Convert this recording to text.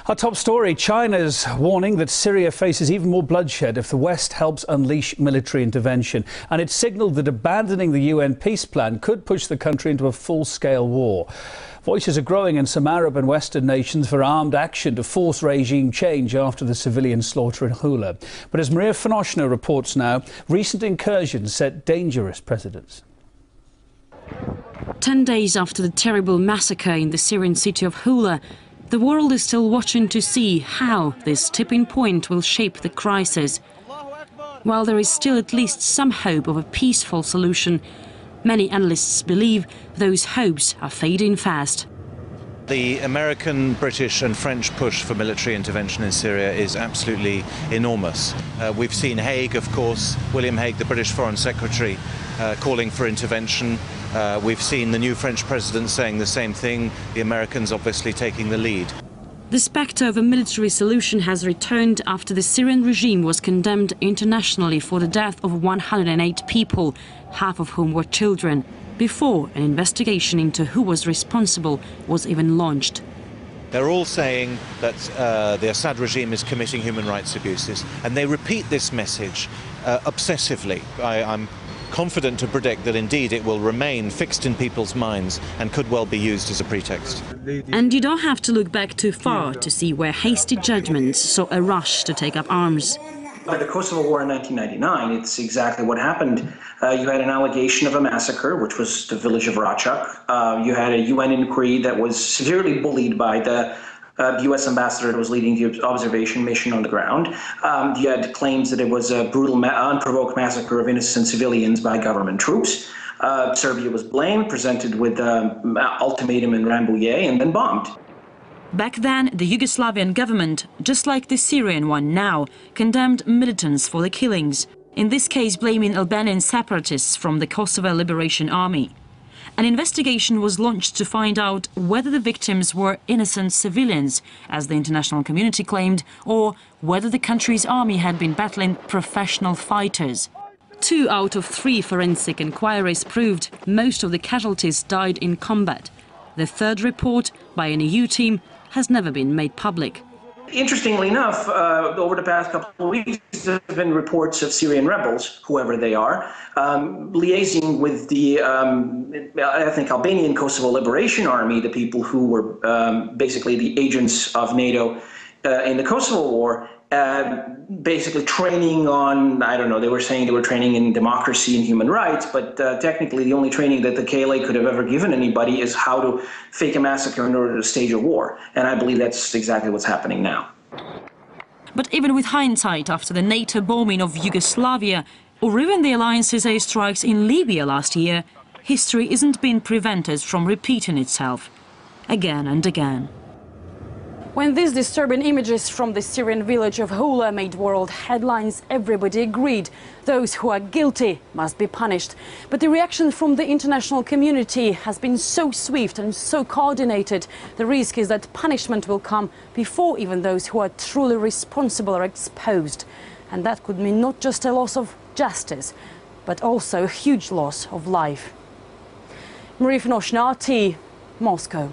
Our top story, China's warning that Syria faces even more bloodshed if the West helps unleash military intervention. And it signalled that abandoning the UN peace plan could push the country into a full-scale war. Voices are growing in some Arab and Western nations for armed action to force regime change after the civilian slaughter in Houla. But as Maria Finoshina reports now, recent incursions set dangerous precedents. 10 days after the terrible massacre in the Syrian city of Houla, the world is still watching to see how this tipping point will shape the crisis. While there is still at least some hope of a peaceful solution, many analysts believe those hopes are fading fast. The American, British and French push for military intervention in Syria is absolutely enormous. We've seen Hague, of course, William Hague, the British Foreign Secretary, calling for intervention. We've seen the new French president saying the same thing, the Americans obviously taking the lead. The spectre of a military solution has returned after the Syrian regime was condemned internationally for the death of 108 people, half of whom were children, before an investigation into who was responsible was even launched. They're all saying that the Assad regime is committing human rights abuses, and they repeat this message obsessively. I'm confident to predict that indeed it will remain fixed in people's minds and could well be used as a pretext. And you don't have to look back too far to see where hasty judgments saw a rush to take up arms. By the Kosovo War in 1999, it's exactly what happened. You had an allegation of a massacre, which was the village of Rachak. You had a UN inquiry that was severely bullied by the U.S. ambassador that was leading the observation mission on the ground. You had claims that it was a brutal, unprovoked massacre of innocent civilians by government troops. Serbia was blamed, presented with ultimatum in Rambouillet, and then bombed. Back then, the Yugoslavian government, just like the Syrian one now, condemned militants for the killings, in this case blaming Albanian separatists from the Kosovo Liberation Army. An investigation was launched to find out whether the victims were innocent civilians, as the international community claimed, or whether the country's army had been battling professional fighters. 2 out of 3 forensic inquiries proved most of the casualties died in combat. The third report, by an EU team, has never been made public. Interestingly enough, over the past couple of weeks, there have been reports of Syrian rebels, whoever they are, liaising with the ethnic Albanian Kosovo Liberation Army, the people who were basically the agents of NATO in the Kosovo War, basically training on, I don't know, they were saying they were training in democracy and human rights, but technically the only training that the KLA could have ever given anybody is how to fake a massacre in order to stage a war. And I believe that's exactly what's happening now. But even with hindsight, after the NATO bombing of Yugoslavia, or even the alliance's airstrikes in Libya last year, history isn't being prevented from repeating itself again and again. When these disturbing images from the Syrian village of Houla made world headlines, everybody agreed those who are guilty must be punished. But the reaction from the international community has been so swift and so coordinated, the risk is that punishment will come before even those who are truly responsible are exposed. And that could mean not just a loss of justice, but also a huge loss of life. Maria Finoshina, RT, Moscow.